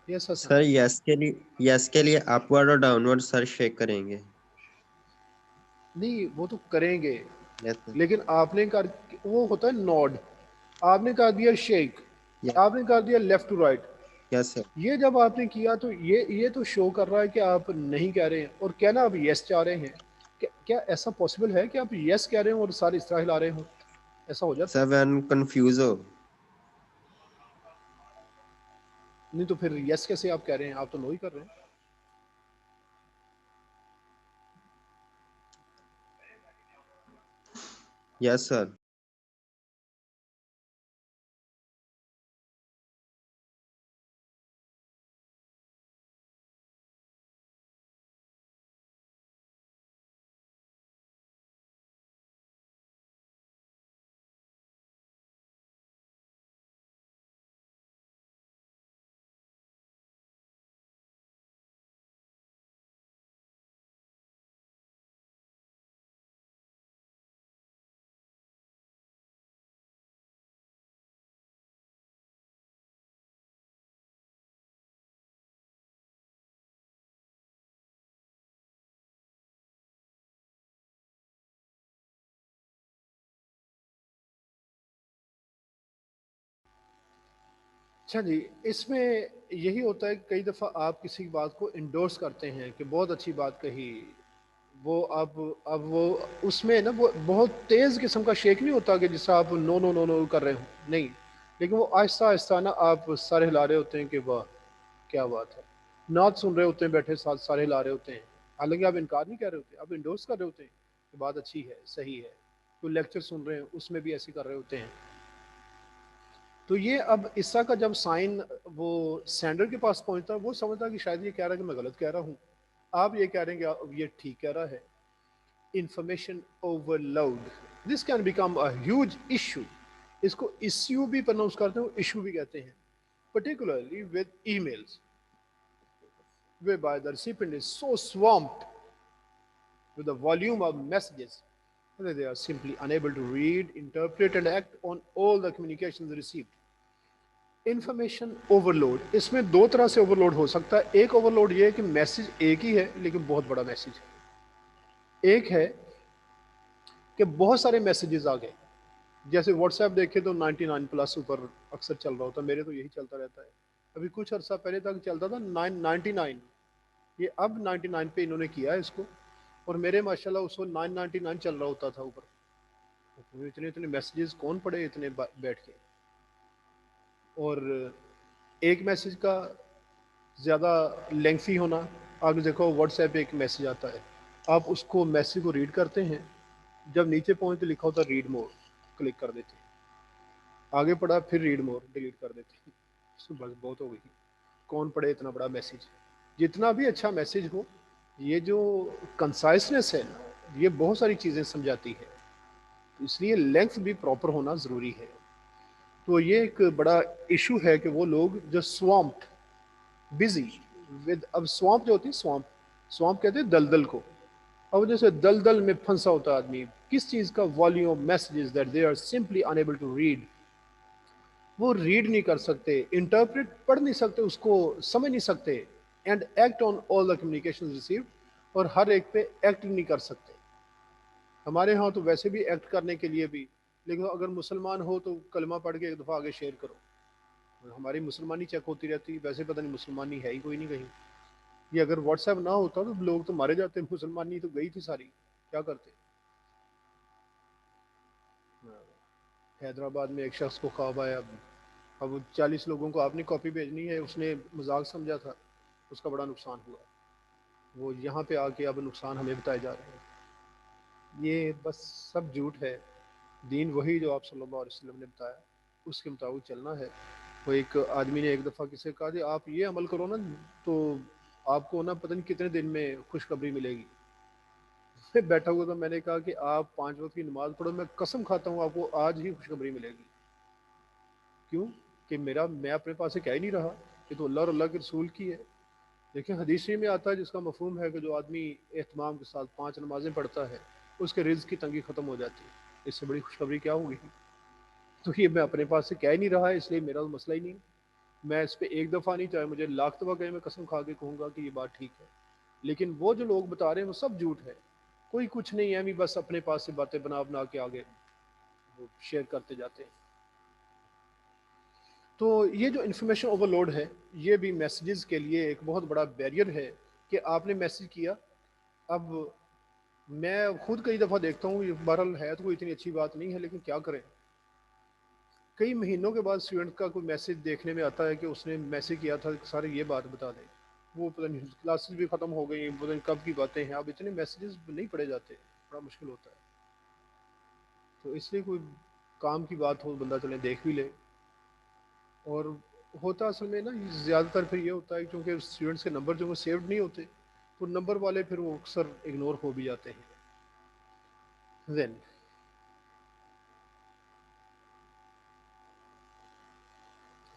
یس حسن.
سر یس کے لیے اپ ورڈ اور ڈاؤن ورڈ سر شیک کریں گے.
نہیں وہ تو کریں گے,
یس سر.
لیکن آپ نے کر وہ ہوتا ہے نوڈ, آپ نے کر دیا شیک, آپ نے کر دیا لیفٹ ٹو رائٹ.
یس سر.
یہ جب آپ نے کیا تو یہ تو شو کر رہا ہے کہ آپ نہیں کہہ رہے ہیں اور کہنا آپ یس چاہ رہے ہیں. کیا ایسا پاسبل ہے کہ آپ یس کہہ رہے ہوں اور سارے اس طرح ہلا رہے ہوں؟ ایسا ہو جاتا ہے؟
سر وین کنفیوز ہو.
نہیں تو پھر یس کیسے آپ کہہ رہے ہیں؟ آپ تو نو ہی کر رہے ہیں.
یس سر.
اچھا جی، اس میں یہی ہوتا ہے کہ کئی دفعہ آپ کسی بات کو انڈورس کرتے ہیں کہ بہت اچھی بات کہی، وہ اب وہ اس میں نا وہ بہت تیز قسم کا شیک نہیں ہوتا کہ جس طرح آپ نو نو نو نو کر رہے ہوں، نہیں، لیکن وہ آہستہ آہستہ نا آپ سارے ہلا رہے ہوتے ہیں کہ واہ کیا بات ہے، نعت سن رہے ہوتے ہیں بیٹھے ساتھ سارے ہلا رہے ہوتے ہیں، حالانکہ آپ انکار نہیں کر رہے ہوتے، آپ انڈورس کر رہے ہوتے ہیں کہ بات اچھی ہے، صحیح ہے، کوئی لیکچر سن رہے ہیں اس میں بھی ایسے کر رہے ہوتے ہیں. تو یہ اب عیسیٰ کا جب سائن وہ سینڈر کے پاس پہنچتا ہے، وہ سمجھتا ہے کہ شاید یہ کہہ رہا ہے کہ میں غلط کہہ رہا ہوں، آپ یہ کہہ رہے ہیں کہ یہ ٹھیک کہہ رہا ہے. Information overload, this can become a huge issue. اس کو ایشو بھی پرناؤنس کرتے ہیں، ایشو بھی کہتے ہیں. particularly with emails whereby the recipient is so swamped with the volume of messages that they are simply unable to read, interpret and act on all the communications received. Information overload, اس میں دو طرح سے over load ہو سکتا ہے. ایک over load یہ ہے کہ میسج ایک ہی ہے لیکن بہت بڑا میسج ہے. ایک ہے کہ بہت سارے میسیجز آ گئے، جیسے واٹس ایپ دیکھے تو 99+ اوپر اکثر چل رہا ہوتا ہے، میرے تو یہی چلتا رہتا ہے. ابھی کچھ عرصہ پہلے تک چلتا تھا 999، یہ اب 99 پہ انہوں نے کیا ہے اس کو، اور میرے ماشاءاللہ اس کو 999 چل رہا ہوتا تھا اوپر. اتنے میسیجز کون پڑھے اتنے بیٹھ کے. اور ایک میسج کا زیادہ لینگتھی ہونا، آپ نے دیکھو واٹس ایپ پہ ایک میسج آتا ہے، آپ اس کو میسج کو ریڈ کرتے ہیں، جب نیچے پہنچتے لکھا ہوتا ہے ریڈ مور، کلک کر دیتے ہیں، آگے پڑھا پھر ریڈ مور ڈیلیٹ کر دیتے ہیں. بس بہت ہو گئی، کون پڑھے اتنا بڑا میسج. جتنا بھی اچھا میسج ہو، یہ جو کنسائسنس ہے نا، یہ بہت ساری چیزیں سمجھاتی ہے، اس لیے لینگتھ بھی پراپر ہونا ضروری ہے. تو یہ ایک بڑا ایشو ہے کہ وہ لوگ جو سوامپڈ بزی ود، اب سوامپ جو ہوتی ہے، سوامپ کہتے ہیں دلدل کو. اب جیسے دلدل میں پھنسا ہوتا آدمی، کس چیز کا volume messages that they are simply unable to read, وہ ریڈ نہیں کر سکتے، انٹرپریٹ پڑھ نہیں سکتے، اس کو سمجھ نہیں سکتے، and act on all the communication received, اور ہر ایک پہ ایکٹ نہیں کر سکتے. ہمارے ہاں تو ویسے بھی ایکٹ کرنے کے لیے بھی، لیکن اگر مسلمان ہو تو کلمہ پڑھ کے ایک دفعہ آگے شیئر کرو. ہماری مسلمانی چیک ہوتی رہتی، ویسے پتہ نہیں مسلمانی ہے ہی کوئی نہیں کہیں. یہ اگر واٹس ایپ نہ ہوتا تو لوگ تو مارے جاتے، مسلمانی تو گئی تھی ساری، کیا کرتے. حیدرآباد میں ایک شخص کو خواب آیا، اب 40 لوگوں کو آپ نے کاپی بھیجنی ہے، اس نے مذاق سمجھا تھا، اس کا بڑا نقصان ہوا. وہ یہاں پہ آ کے اب نقصان ہمیں بتائے جا رہے ہیں. یہ بس سب جھوٹ ہے. دین وہی جو آپ صلی اللہ علیہ وسلم نے بتایا، اس کے مطابق چلنا ہے. وہ ایک آدمی نے ایک دفعہ کسی سے کہا کہ آپ یہ عمل کرو نا تو آپ کو نا پتہ نہیں کتنے دن میں خوشخبری ملے گی. میں بیٹھا ہوا تھا، میں نے کہا کہ آپ 5 وقت کی نماز پڑھو، میں قسم کھاتا ہوں آپ کو آج ہی خوشخبری ملے گی. کیوں کہ میں اپنے پاس سے کہہ ہی نہیں رہا، یہ تو اللہ اور اللہ کے رسول کی ہے. لیکن حدیث میں آتا ہے جس کا مفہوم ہے کہ جو آدمی اہتمام کے ساتھ 5 نمازیں پڑھتا ہے اس کے رزق کی تنگی ختم ہو جاتی ہے. اس سے بڑی خوشخبری کیا ہوگی. تو یہ میں اپنے پاس سے کہہ نہیں رہا، اس لیے میرا تو مسئلہ ہی نہیں. میں اس پہ ایک دفعہ نہیں، چاہے مجھے لاکھ دفعہ کہیں، میں قسم کھا کے کہوں گا کہ یہ بات ٹھیک ہے. لیکن وہ جو لوگ بتا رہے ہیں وہ سب جھوٹ ہے، کوئی کچھ نہیں ہے، بس اپنے پاس سے باتیں بنا کے آگے وہ شیئر کرتے جاتے ہیں. تو یہ جو انفارمیشن اوور لوڈ ہے، یہ بھی میسیجز کے لیے ایک بہت بڑا بیریئر ہے کہ آپ نے میسیج کیا. اب میں خود کئی دفعہ دیکھتا ہوں، یہ بہرحال ہے تو کوئی اتنی اچھی بات نہیں ہے، لیکن کیا کریں، کئی مہینوں کے بعد اسٹوڈنٹ کا کوئی میسیج دیکھنے میں آتا ہے کہ اس نے میسیج کیا تھا سارے یہ بات بتا دیں. وہ پتہ نہیں کلاسز بھی ختم ہو گئی، پتہ نہیں کب کی باتیں ہیں. اب اتنے میسیجز نہیں پڑھے جاتے، بڑا مشکل ہوتا ہے. تو اس لیے کوئی کام کی بات ہو بندہ چلے دیکھ بھی لے. اور ہوتا اصل میں نا زیادہ تر پھر یہ ہوتا ہے کیونکہ اسٹوڈنٹس کے نمبر جو وہ سیوڈ نہیں ہوتے، تو نمبر والے پھر وہ اکثر اگنور ہو بھی جاتے ہیں. دین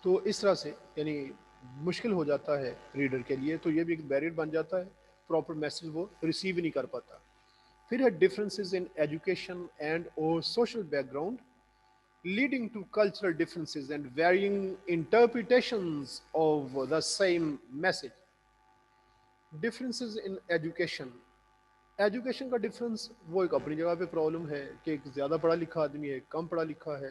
تو اس طرح سے یعنی مشکل ہو جاتا ہے ریڈر کے لیے. تو یہ بھی ایک بیریئر بن جاتا ہے، پراپر میسیج وہ ریسیو نہیں کر پاتا. پھر ہے ڈفرینسز ان ایجوکیشن اینڈ اور social back ground leading to cultural differences and varying interpretations of the same message. Differences in education. Education کا ڈفرینس وہ ایک اپنی جگہ پہ پرابلم ہے کہ ایک زیادہ پڑھا لکھا آدمی ہے، کم پڑھا لکھا ہے،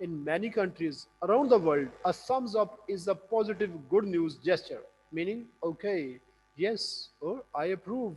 in many countries around the world, a thumbs up is a positive good news gesture, meaning okay, yes, or I approve।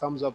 thumbs up,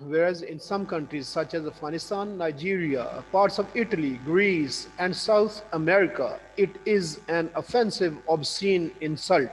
Whereas in some countries such as Afghanistan, Nigeria, parts of Italy, Greece and South America, it is an offensive, obscene insult।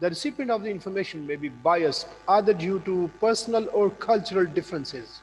The recipient of the information may be biased either due to personal or cultural differences,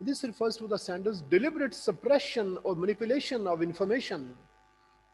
This refers to the sender's deliberate suppression or manipulation of information.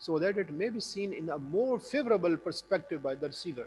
so that it may be seen in a more favorable perspective by the receiver,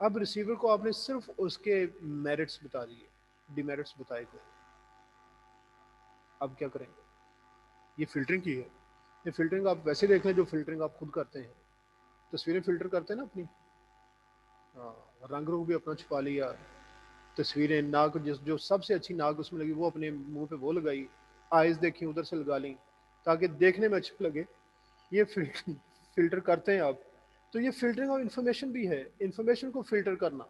اب receiver کو آپ نے صرف اس کے merits بتا دیے، demerits بتائے گئے، اب کیا کریں گے؟ یہ فلٹرنگ کی ہے. یہ فلٹرنگ آپ ویسے دیکھ لیں جو فلٹرنگ آپ خود کرتے ہیں، تصویریں فلٹر کرتے ہیں نا اپنی، رنگ روپ بھی اپنا چھپا لیا، تصویریں ناک جو سب سے اچھی ناک اس میں لگی وہ اپنے منہ پہ وہ لگائی، آئز دیکھیں ادھر سے لگا لیں تاکہ دیکھنے میں اچھا لگے. یہ فلٹر کرتے ہیں آپ. تو یہ فلٹرنگ آف انفارمیشن بھی ہے، انفارمیشن کو فلٹر کرنا.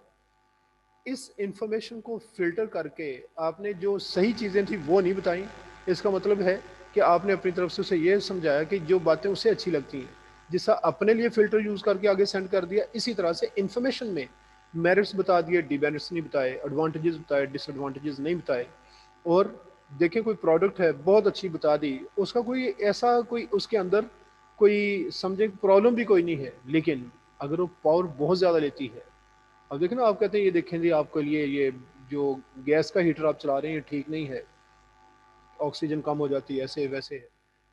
اس انفارمیشن کو فلٹر کر کے آپ نے جو صحیح چیزیں تھیں وہ نہیں بتائیں، اس کا مطلب ہے کہ آپ نے اپنی طرف سے اسے یہ سمجھایا کہ جو باتیں اسے اچھی لگتی ہیں، جیسا اپنے لیے فلٹر یوز کر کے آگے سینڈ کر دیا، اسی طرح سے انفارمیشن میں میرٹس بتا دیے، ڈی میرٹس نہیں بتائے، ایڈوانٹیجز بتائے، ڈس ایڈوانٹیجز نہیں بتائے. اور دیکھیں کوئی پروڈکٹ ہے بہت اچھی بتا دی، اس کا کوئی ایسا کوئی اس کے اندر کوئی سمجھے پرابلم بھی کوئی نہیں ہے، لیکن اگر وہ پاور بہت زیادہ لیتی ہے، اب دیکھیں نا آپ کہتے ہیں یہ دیکھیں جی آپ کے لیے یہ جو گیس کا ہیٹر آپ چلا رہے ہیں یہ ٹھیک نہیں ہے، آکسیجن کم ہو جاتی ہے، ایسے ویسے ہے.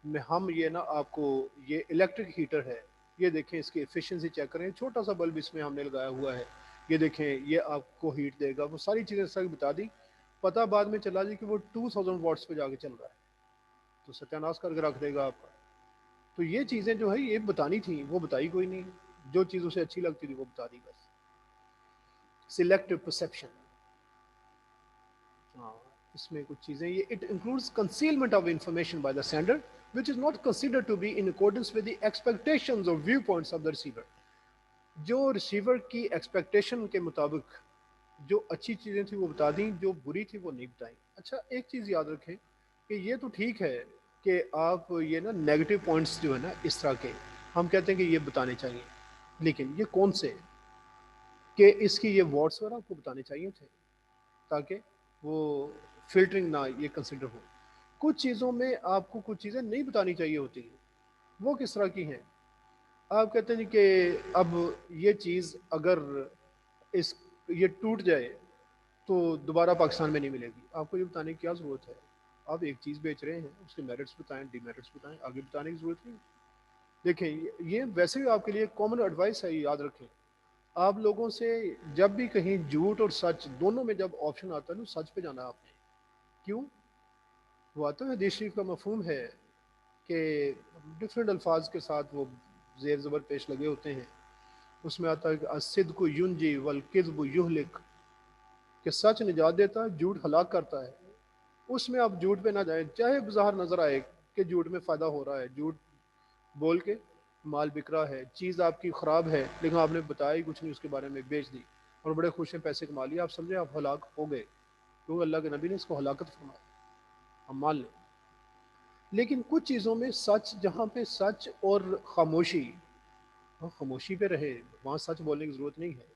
میں ہم یہ نا آپ کو یہ الیکٹرک ہیٹر ہے، یہ دیکھیں اس کی ایفیشنسی چیک کریں، چھوٹا سا بلب اس میں ہم نے لگایا ہوا ہے، یہ دیکھیں یہ آپ کو ہیٹ دے گا، وہ ساری چیزیں سر بتا دی. پتہ بعد میں چلا جی کہ وہ 2000 واٹس پہ جا کے چل رہا ہے، تو ستیاناش کر کے رکھ دے گا آپ کا. تو یہ چیزیں جو ہے یہ بتانی تھیں وہ بتائی کوئی نہیں، جو چیز اسے اچھی لگتی تھی وہ بتا دی بس. سلیکٹو پرسیپشن، اس میں کچھ چیزیں یہ it includes concealment of information by the sender which is not considered to be in accordance with the expectations or viewpoints of the receiver. جو ریسیور کی ایکسپیکٹیشن کے مطابق جو اچھی چیزیں تھیں وہ بتا دیں، جو بری تھی وہ نہیں بتائیں. اچھا ایک چیز یاد رکھیں کہ یہ تو ٹھیک ہے کہ آپ یہ نا نیگیٹو پوائنٹس جو ہے نا اس طرح کے ہم کہتے ہیں کہ یہ بتانے چاہیے، لیکن یہ کون سے کہ اس کی یہ واٹس وغیرہ آپ کو بتانے چاہیے تھے تاکہ وہ فلٹرنگ نہ یہ کنسیڈر ہو. کچھ چیزوں میں آپ کو کچھ چیزیں نہیں بتانی چاہیے ہوتی، وہ کس طرح کی ہیں؟ آپ کہتے ہیں کہ اب یہ چیز اگر اس یہ ٹوٹ جائے تو دوبارہ پاکستان میں نہیں ملے گی، آپ کو یہ بتانے کی کیا ضرورت ہے؟ آپ ایک چیز بیچ رہے ہیں، اس کے میرٹس بتائیں، ڈی میرٹس بتائیں، آگے بتانے کی ضرورت نہیں. دیکھیں یہ ویسے بھی آپ کے لیے کامن ایڈوائس ہے، یاد رکھیں. آپ لوگوں سے جب بھی کہیں جھوٹ اور سچ دونوں میں جب آپشن آتا ہے نا سچ پہ جانا ہے آپ نے. کیوں؟ وہ آتا ہے حدیث شریف کا مفہوم ہے کہ ڈفرینٹ الفاظ کے ساتھ وہ زیر زبر پیش لگے ہوتے ہیں. اس میں آتا ہے کہ الصدق ینجی والکذب یہلک، کہ سچ نجات دیتا ہے، جھوٹ ہلاک کرتا ہے. اس میں آپ جھوٹ پہ نہ جائیں، چاہے بظاہر نظر آئے کہ جھوٹ میں فائدہ ہو رہا ہے، جھوٹ بول کے مال بک رہا ہے، چیز آپ کی خراب ہے لیکن آپ نے بتایا ہی کچھ نہیں، اس کے بارے میں بیچ دی اور بڑے خوش ہیں پیسے کما لیے، آپ سمجھیں آپ ہلاک ہو گئے، کیونکہ اللہ کے نبی نے اس کو ہلاکت فرمایا، ہم مان لیں. لیکن کچھ چیزوں میں سچ، جہاں پہ سچ اور خاموشی، خاموشی پہ رہے، وہاں سچ بولنے کی ضرورت نہیں ہے.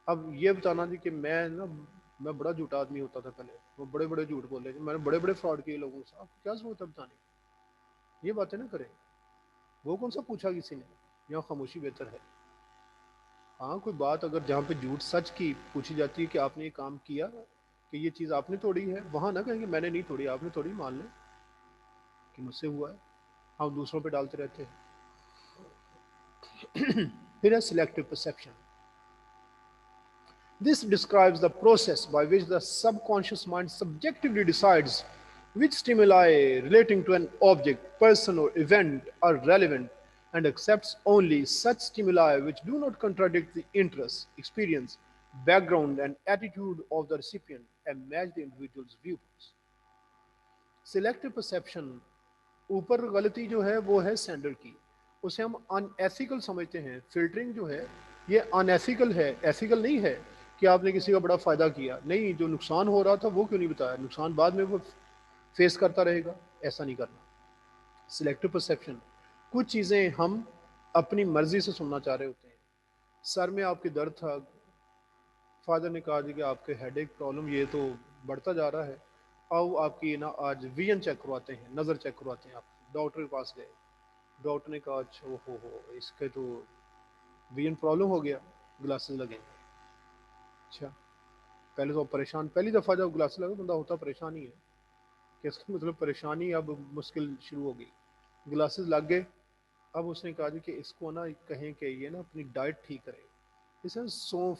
اب یہ بتانا جی کہ میں بڑا جھوٹا آدمی ہوتا تھا پہلے، وہ بڑے بڑے جھوٹ بولے، میں نے بڑے بڑے فراڈ کیے لوگوں سے، آپ کو کیا ضرورت ہے بتانے کی؟ یہ باتیں نہ کریں. وہ کون سا پوچھا کسی نے؟ یہاں خاموشی بہتر ہے. ہاں کوئی بات اگر جہاں پہ جھوٹ سچ کی پوچھی جاتی ہے کہ آپ نے یہ کام کیا، کہ یہ چیز آپ نے توڑی ہے، وہاں نہ کہیں کہ میں نے نہیں توڑی، آپ نے توڑی، مان لیں کہ مجھ سے ہوا ہے. ہم دوسروں پہ ڈالتے رہتے ہیں. پھر ہے selective perception. This describes the process by which the subconscious mind subjectively decides which stimuli relating to an object, person, or event are relevant and accepts only such stimuli which do not contradict the interests, experience, background, and attitude of the recipient and match the individual's viewpoints. Selective perception اوپر غلطی جو ہے وہ ہے sender کی، اسے ہم ان ethical سمجھتے ہیں. فلٹرنگ جو ہے یہ ان ایتھیکل ہے، ایتھیکل نہیں ہے کہ آپ نے کسی کا بڑا فائدہ کیا، نہیں، جو نقصان ہو رہا تھا وہ کیوں نہیں بتایا، نقصان بعد میں وہ فیس کرتا رہے گا، ایسا نہیں کرنا. سلیکٹو پرسیپشن، کچھ چیزیں ہم اپنی مرضی سے سننا چاہ رہے ہوتے ہیں. سر میں آپ کے درد تھا، فادر نے کہا جی کہ آپ کے ہیڈ ایک پرابلم یہ تو بڑھتا جا رہا ہے، آؤ آپ کی نا آج ویژن چیک کرواتے ہیں، نظر چیک کرواتے ہیں. آپ ڈاکٹر کے پاس گئے، ڈاکٹر نے کہا اچھا ہو اس کے تو ویژن پرابلم ہو گیا، گلاسز لگیں. اچھا پہلے تو پریشان، پہلی دفعہ جب گلاسز لگے بندہ ہوتا پریشان ہی ہے کہ اس کا مطلب پریشانی اب مشکل شروع ہو گئی. گلاسز لگ گئے. اب اس نے کہا جی کہ اس کو نا کہیں کہ یہ نا اپنی ڈائٹ ٹھیک کرے، اسے سونف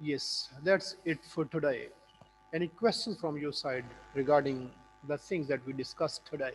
Yes, that's it for today. Any questions from your side regarding the things that we discussed today?